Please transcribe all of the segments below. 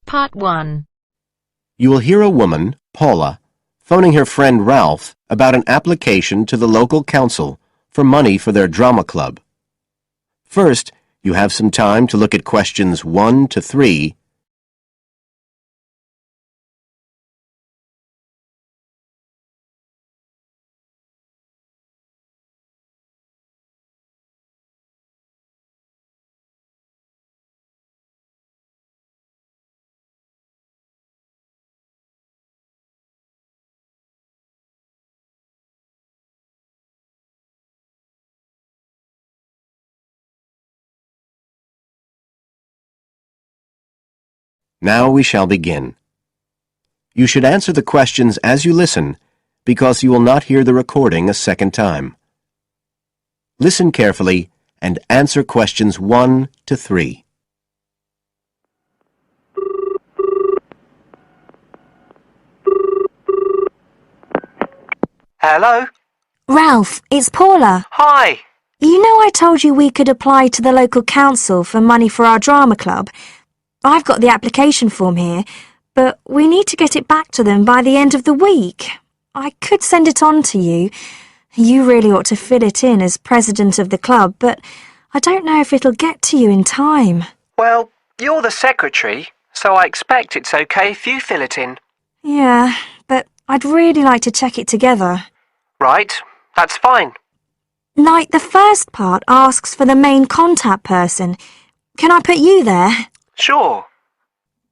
Part 1. You will hear a woman, Paula, phoning her friend Ralph about an application to the local council for money for their drama club. First, you have some time to look at questions 1 to 3. Now we shall begin. You should answer the questions as you listen, because you will not hear the recording a second time. Listen carefully and answer questions 1 to 3. Hello? Ralph, it's Paula. Hi. You know I told you we could apply to the local council for money for our drama club? I've got the application form here, but we need to get it back to them by the end of the week. I could send it on to you. You really ought to fill it in as president of the club, but I don't know if it'll get to you in time. Well, you're the secretary, so I expect it's okay if you fill it in. Yeah, but I'd really like to check it together. Right, that's fine. Like, the first part asks for the main contact person. Can I put you there? Sure.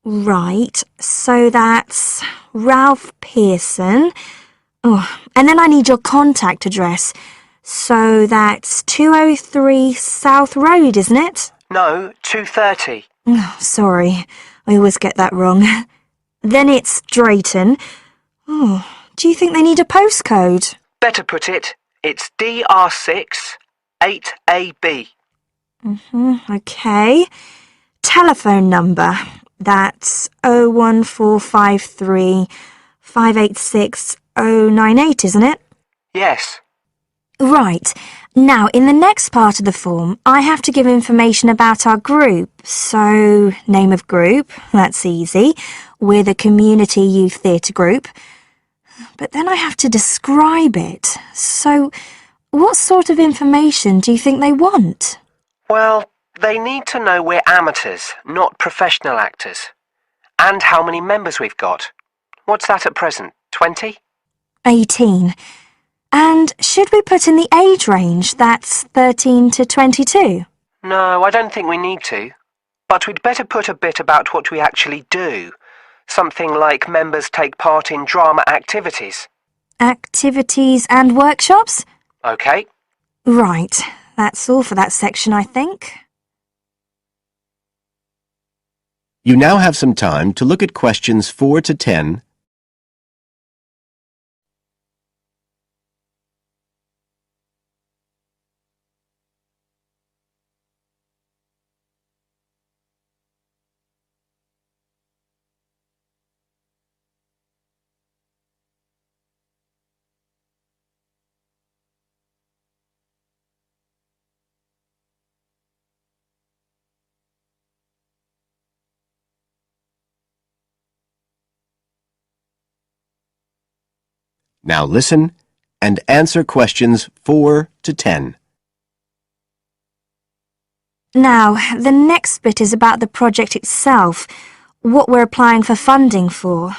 Right, so that's Ralph Pearson. Oh, and then I need your contact address. So that's 203 South Road, isn't it? No, 2:30. Oh, sorry, I always get that wrong. Then it's Drayton. Oh, do you think they need a postcode? Better put it, it's DR6 8AB. Okay. Telephone number. That's 01453 586 098, isn't it? Yes. Right. Now, in the next part of the form, I have to give information about our group. So, name of group, that's easy. We're the Community Youth Theatre Group. But then I have to describe it. So, what sort of information do you think they want? Well, they need to know we're amateurs, not professional actors. And how many members we've got. What's that at present, 20? 18. And should we put in the age range? That's 13 to 22. No, I don't think we need to. But we'd better put a bit about what we actually do. Something like members take part in drama activities. Activities and workshops? Okay. Right. That's all for that section, I think. You now have some time to look at questions 4 to 10. Now listen and answer questions 4 to 10. Now, the next bit is about the project itself, what we're applying for funding for.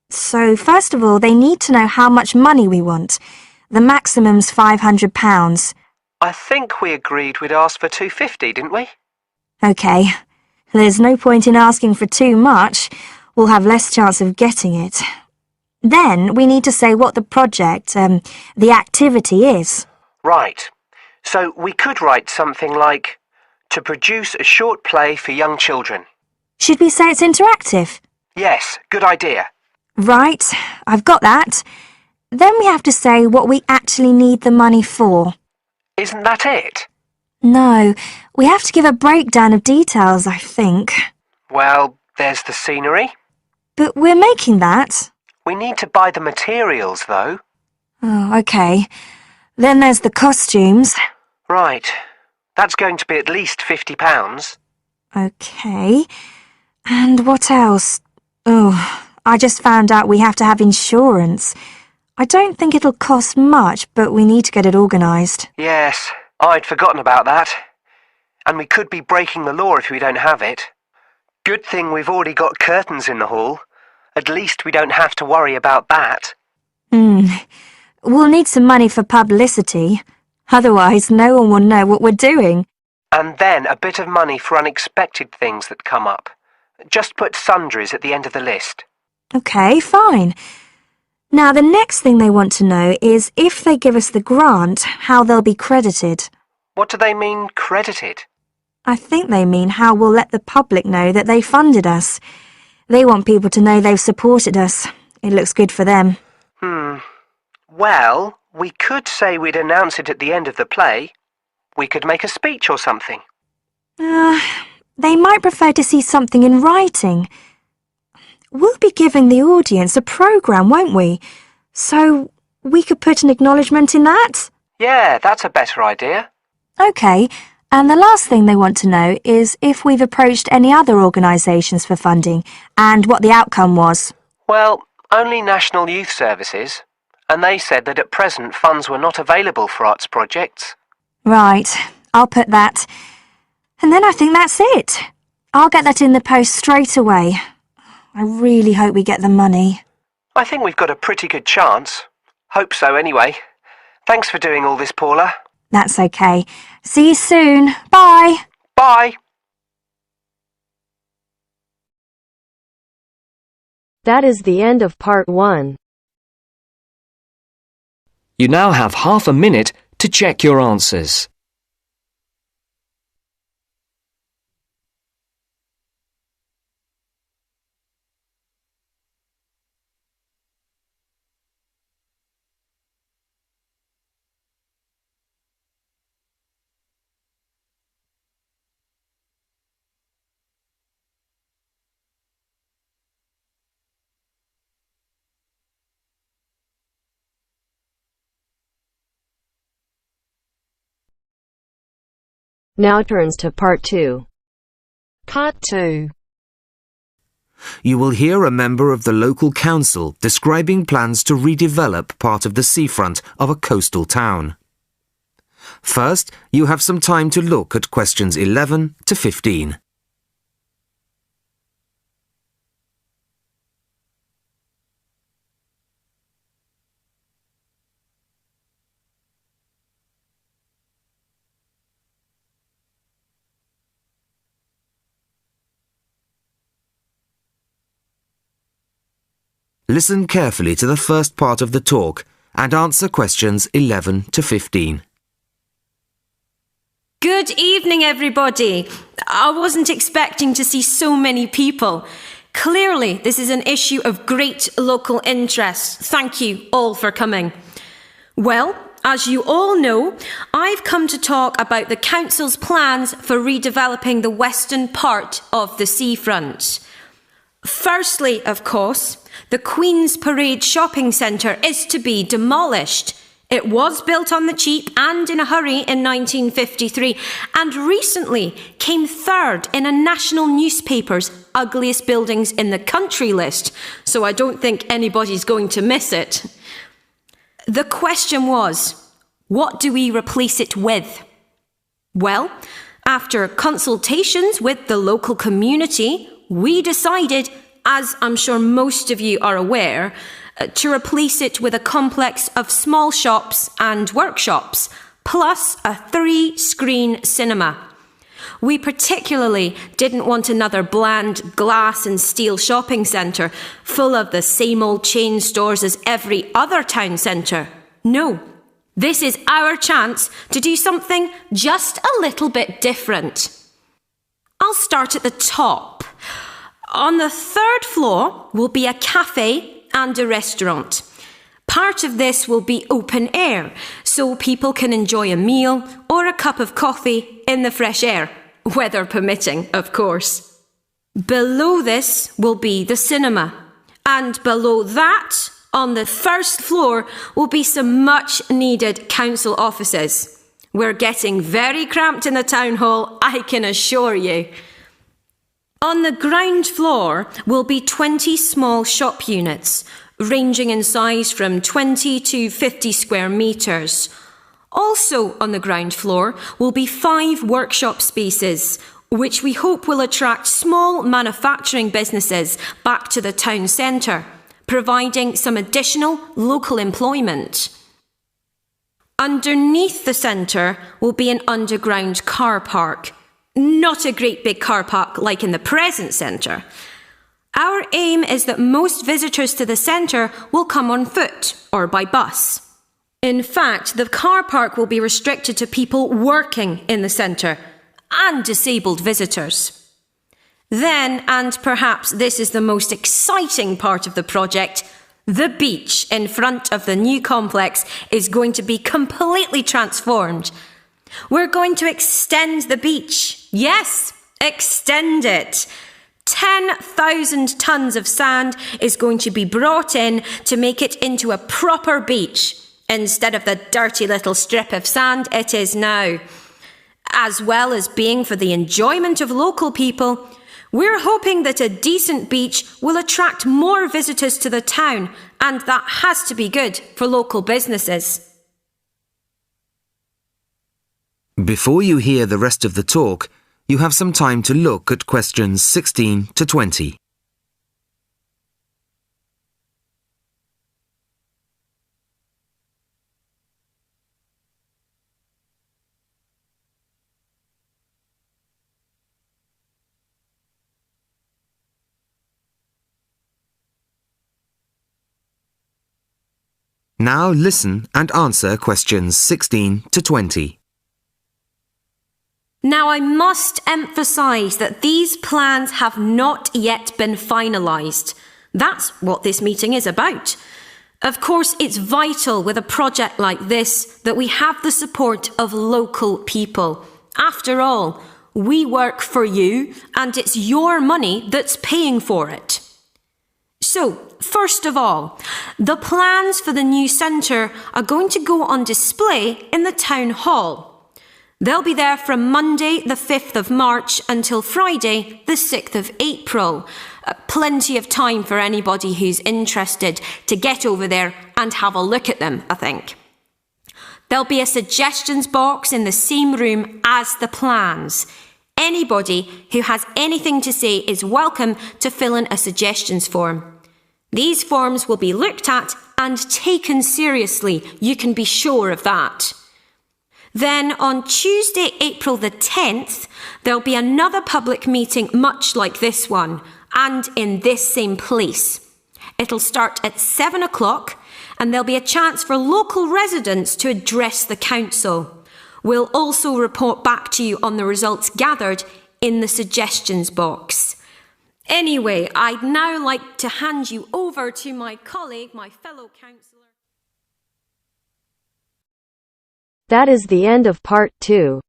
So, first of all, they need to know how much money we want. The maximum's £500. I think we agreed we'd ask for 250, didn't we? OK. There's no point in asking for too much. We'll have less chance of getting it. Then we need to say what the project, the activity is. Right. So we could write something like, to produce a short play for young children. Should we say it's interactive? Yes, good idea. Right, I've got that. Then we have to say what we actually need the money for. Isn't that it? No, we have to give a breakdown of details, I think. Well, there's the scenery. But we're making that. We need to buy the materials, though. Oh, OK. Then there's the costumes. Right. That's going to be at least £50. OK. And what else? Oh, I just found out we have to have insurance. I don't think it'll cost much, but we need to get it organised. Yes, I'd forgotten about that. And we could be breaking the law if we don't have it. Good thing we've already got curtains in the hall. At least we don't have to worry about that. We'll need some money for publicity. Otherwise, no one will know what we're doing. And then a bit of money for unexpected things that come up. Just put sundries at the end of the list. OK, fine. Now, the next thing they want to know is if they give us the grant, how they'll be credited. What do they mean, credited? I think they mean how we'll let the public know that they funded us. They want people to know they've supported us. It looks good for them. Well, we could say we'd announce it at the end of the play. We could make a speech or something. They might prefer to see something in writing. We'll be giving the audience a programme, won't we? So we could put an acknowledgement in that? Yeah, that's a better idea. OK, and the last thing they want to know is if we've approached any other organisations for funding and what the outcome was. Well, only National Youth Services. And they said that at present funds were not available for arts projects. Right, I'll put that. And then I think that's it. I'll get that in the post straight away. I really hope we get the money. I think we've got a pretty good chance. Hope so anyway. Thanks for doing all this, Paula. That's OK. See you soon. Bye. Bye. That is the end of part 1. You now have half a minute to check your answers. Now turns to part 2. Part 2. You will hear a member of the local council describing plans to redevelop part of the seafront of a coastal town. First, you have some time to look at questions 11 to 15. Listen carefully to the first part of the talk and answer questions 11 to 15. Good evening, everybody. I wasn't expecting to see so many people. Clearly, this is an issue of great local interest. Thank you all for coming. Well, as you all know, I've come to talk about the council's plans for redeveloping the western part of the seafront. Firstly, of course, the Queen's Parade shopping centre is to be demolished. It was built on the cheap and in a hurry in 1953 and recently came third in a national newspaper's ugliest buildings in the country list, so I don't think anybody's going to miss it. The question was, what do we replace it with? Well, after consultations with the local community, we decided, as I'm sure most of you are aware, to replace it with a complex of small shops and workshops, plus a 3-screen cinema. We particularly didn't want another bland glass and steel shopping centre full of the same old chain stores as every other town centre. No, this is our chance to do something just a little bit different. I'll start at the top. On the 3rd floor will be a cafe and a restaurant. Part of this will be open air, so people can enjoy a meal or a cup of coffee in the fresh air, weather permitting, of course. Below this will be the cinema, and below that, on the 1st floor, will be some much needed council offices. We're getting very cramped in the town hall, I can assure you. On the ground floor will be 20 small shop units, ranging in size from 20 to 50 square metres. Also on the ground floor will be 5 workshop spaces, which we hope will attract small manufacturing businesses back to the town centre, providing some additional local employment. Underneath the centre will be an underground car park. Not a great big car park like in the present centre. Our aim is that most visitors to the centre will come on foot or by bus. In fact, the car park will be restricted to people working in the centre and disabled visitors. Then, and perhaps this is the most exciting part of the project, the beach in front of the new complex is going to be completely transformed. We're going to extend the beach. Yes, extend it. 10,000 tonnes of sand is going to be brought in to make it into a proper beach, instead of the dirty little strip of sand it is now. As well as being for the enjoyment of local people, we're hoping that a decent beach will attract more visitors to the town, and that has to be good for local businesses. Before you hear the rest of the talk, you have some time to look at questions 16 to 20. Now listen and answer questions 16 to 20. Now I must emphasise that these plans have not yet been finalised. That's what this meeting is about. Of course, it's vital with a project like this that we have the support of local people. After all, we work for you and it's your money that's paying for it. So, first of all, the plans for the new centre are going to go on display in the town hall. They'll be there from Monday the 5th of March until Friday the 6th of April. Plenty of time for anybody who's interested to get over there and have a look at them, I think. There'll be a suggestions box in the same room as the plans. Anybody who has anything to say is welcome to fill in a suggestions form. These forms will be looked at and taken seriously, you can be sure of that. Then on Tuesday, April the 10th, there'll be another public meeting much like this one, and in this same place. It'll start at 7 o'clock, and there'll be a chance for local residents to address the council. We'll also report back to you on the results gathered in the suggestions box. Anyway, I'd now like to hand you over to my colleague, my fellow councillor. That is the end of part 2.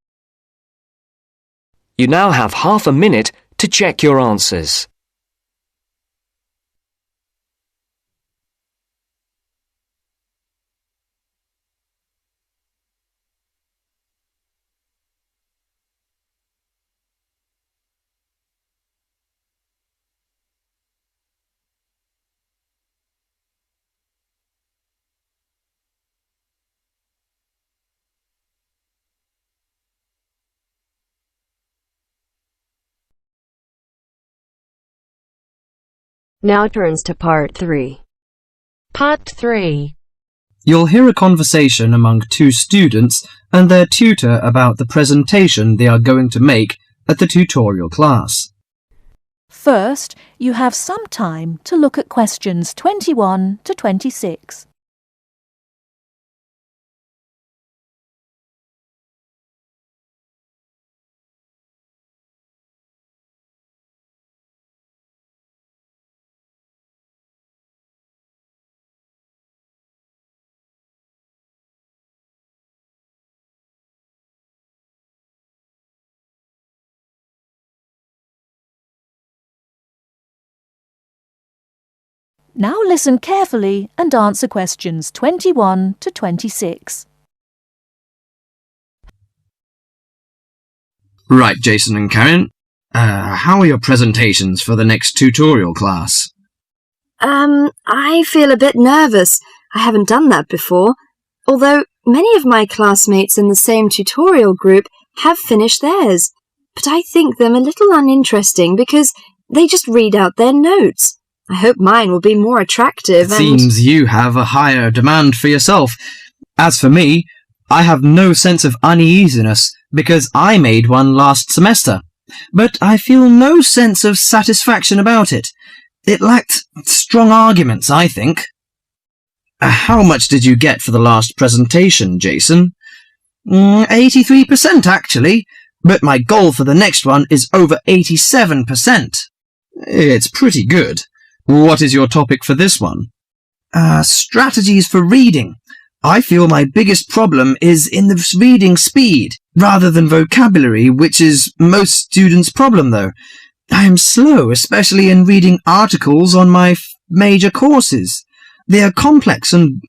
You now have half a minute to check your answers. Now turns to part 3. Part 3. You'll hear a conversation among two students and their tutor about the presentation they are going to make at the tutorial class. First, you have some time to look at questions 21 to 26. Now listen carefully and answer questions 21 to 26. Right, Jason and Karen. How are your presentations for the next tutorial class? I feel a bit nervous. I haven't done that before. Although many of my classmates in the same tutorial group have finished theirs. But I think them a little uninteresting because they just read out their notes. I hope mine will be more attractive It seems you have a higher demand for yourself. As for me, I have no sense of uneasiness because I made one last semester. But I feel no sense of satisfaction about it. It lacked strong arguments, I think. How much did you get for the last presentation, Jason? 83% actually, but my goal for the next one is over 87%. It's pretty good. What is your topic for this one? Strategies for reading. I feel my biggest problem is in the reading speed, rather than vocabulary, which is most students' problem, though. I am slow, especially in reading articles on my major courses. They are complex and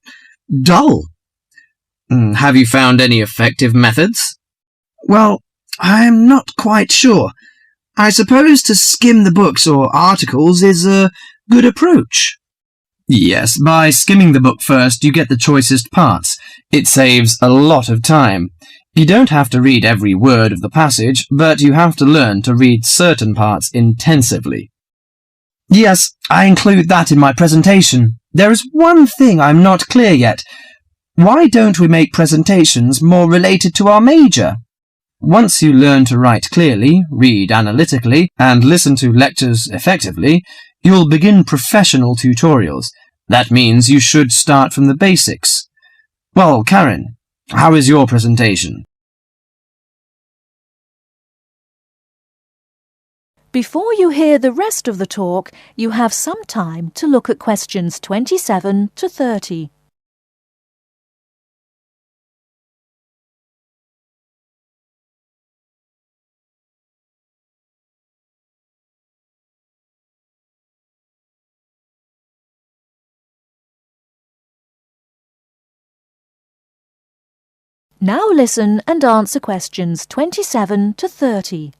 dull. Have you found any effective methods? Well, I am not quite sure. I suppose to skim the books or articles is a good approach. Yes, by skimming the book first, you get the choicest parts. It saves a lot of time. You don't have to read every word of the passage, but you have to learn to read certain parts intensively. Yes, I include that in my presentation. There is one thing I'm not clear yet. Why don't we make presentations more related to our major? Once you learn to write clearly, read analytically, and listen to lectures effectively, you'll begin professional tutorials. That means you should start from the basics. Well, Karen, how is your presentation? Before you hear the rest of the talk, you have some time to look at questions 27 to 30. Now listen and answer questions 27 to 30.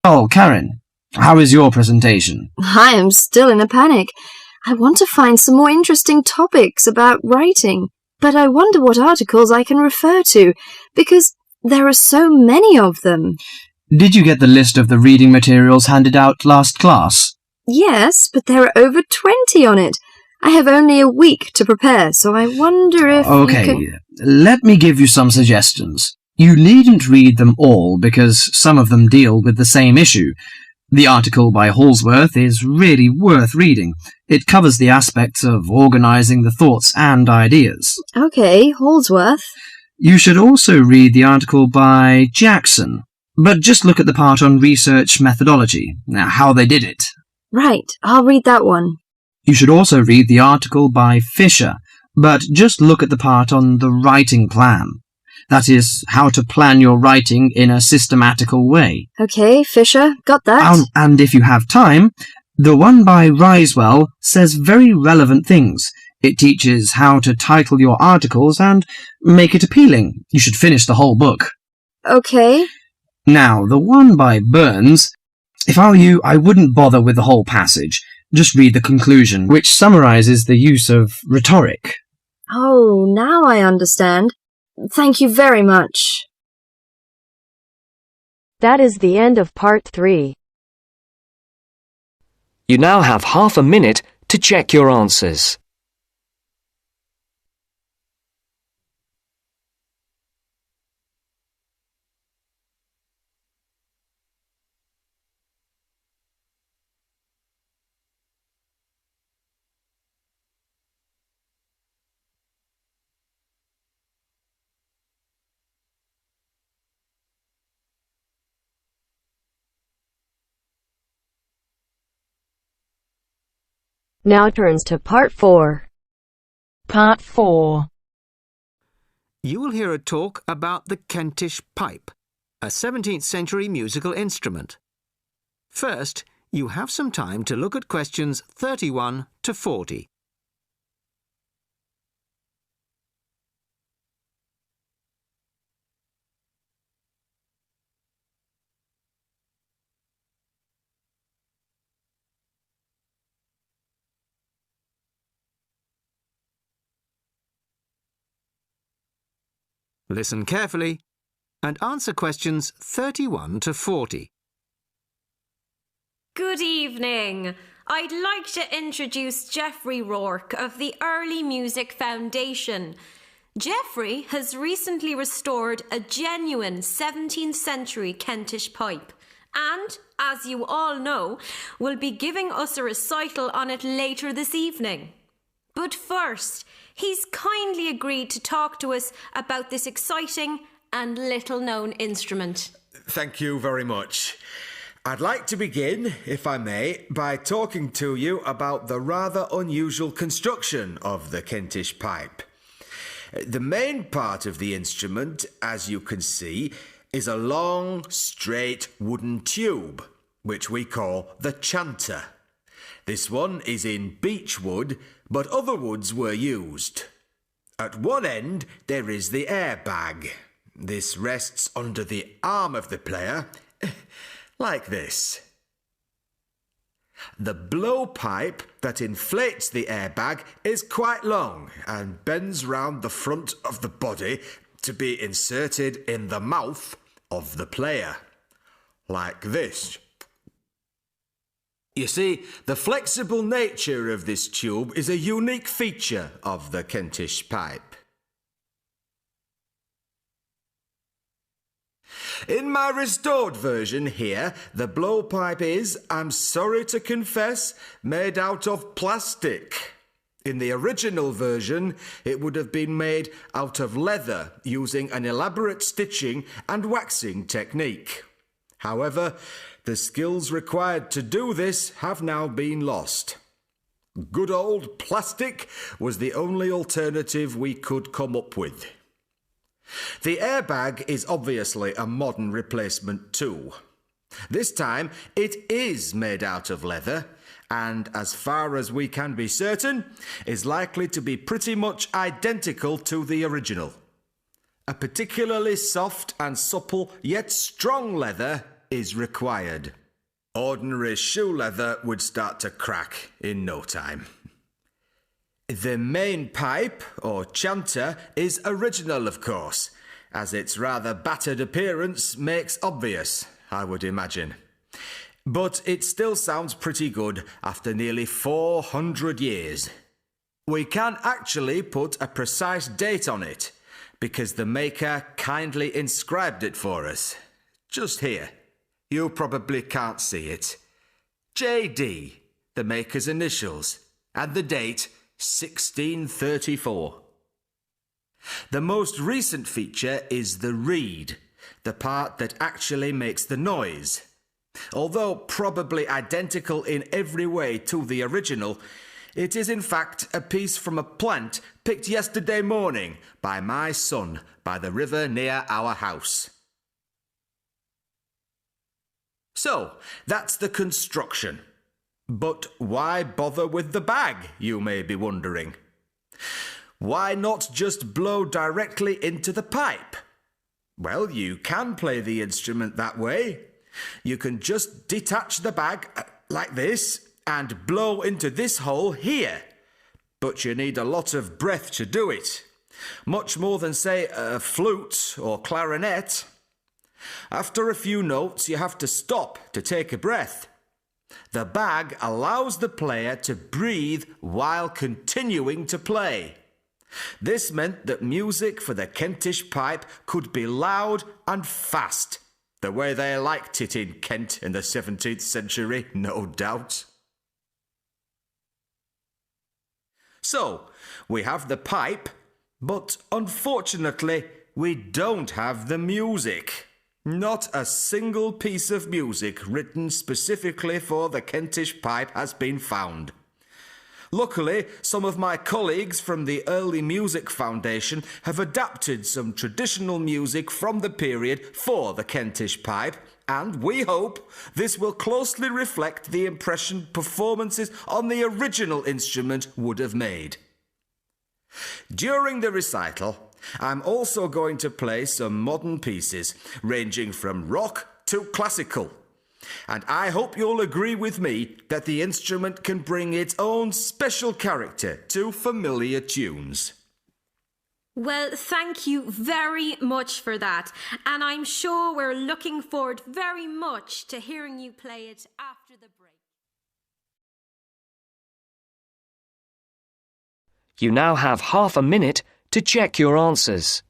Oh, Karen, how is your presentation? I am still in a panic. I want to find some more interesting topics about writing, but I wonder what articles I can refer to, because there are so many of them. Did you get the list of the reading materials handed out last class? Yes, but there are over 20 on it. I have only a week to prepare, so I wonder if Okay, let me give you some suggestions. You needn't read them all because some of them deal with the same issue. The article by Halsworth is really worth reading. It covers the aspects of organising the thoughts and ideas. Okay, Halsworth. You should also read the article by Jackson, but just look at the part on research methodology, how they did it. Right, I'll read that one. You should also read the article by Fisher, but just look at the part on the writing plan. That is, how to plan your writing in a systematical way. Okay, Fisher, got that. And if you have time, the one by Risewell says very relevant things. It teaches how to title your articles and make it appealing. You should finish the whole book. Okay. Now, the one by Burns, if I were you, I wouldn't bother with the whole passage. Just read the conclusion, which summarizes the use of rhetoric. Oh, now I understand. Thank you very much. That is the end of part 3. You now have half a minute to check your answers. Now turns to part 4. Part 4. You will hear a talk about the Kentish pipe, a 17th century musical instrument. First, you have some time to look at questions 31 to 40. Listen carefully and answer questions 31 to 40. Good evening. I'd like to introduce Geoffrey Rourke of the Early Music Foundation. Geoffrey has recently restored a genuine 17th century Kentish pipe and, as you all know, will be giving us a recital on it later this evening. But first, he's kindly agreed to talk to us about this exciting and little-known instrument. Thank you very much. I'd like to begin, if I may, by talking to you about the rather unusual construction of the Kentish pipe. The main part of the instrument, as you can see, is a long, straight wooden tube, which we call the chanter. This one is in beech wood, but other woods were used. At one end, there is the air bag. This rests under the arm of the player, like this. The blowpipe that inflates the airbag is quite long and bends round the front of the body to be inserted in the mouth of the player, like this. You see, the flexible nature of this tube is a unique feature of the Kentish pipe. In my restored version here, the blowpipe is, I'm sorry to confess, made out of plastic. In the original version, it would have been made out of leather using an elaborate stitching and waxing technique. However, the skills required to do this have now been lost. Good old plastic was the only alternative we could come up with. The airbag is obviously a modern replacement too. This time it is made out of leather and, as far as we can be certain, is likely to be pretty much identical to the original. A particularly soft and supple yet strong leather is required. Ordinary shoe leather would start to crack in no time. The main pipe, or chanter, is original, of course, as its rather battered appearance makes obvious, I would imagine. But it still sounds pretty good after nearly 400 years. We can actually put a precise date on it, because the maker kindly inscribed it for us. Just here. You probably can't see it. JD, the maker's initials, and the date 1634. The most recent feature is the reed, the part that actually makes the noise. Although probably identical in every way to the original, it is in fact a piece from a plant picked yesterday morning by my son by the river near our house. So, that's the construction. But why bother with the bag, you may be wondering? Why not just blow directly into the pipe? Well, you can play the instrument that way. You can just detach the bag like this and blow into this hole here. But you need a lot of breath to do it. Much more than, say, a flute or clarinet. After a few notes, you have to stop to take a breath. The bag allows the player to breathe while continuing to play. This meant that music for the Kentish pipe could be loud and fast, the way they liked it in Kent in the 17th century, no doubt. So, we have the pipe, but unfortunately, we don't have the music. Not a single piece of music written specifically for the Kentish pipe has been found. Luckily, some of my colleagues from the Early Music Foundation have adapted some traditional music from the period for the Kentish pipe, and we hope this will closely reflect the impression performances on the original instrument would have made. During the recital, I'm also going to play some modern pieces, ranging from rock to classical. And I hope you'll agree with me that the instrument can bring its own special character to familiar tunes. Well, thank you very much for that, and I'm sure we're looking forward very much to hearing you play it after the break. You now have half a minute to check your answers.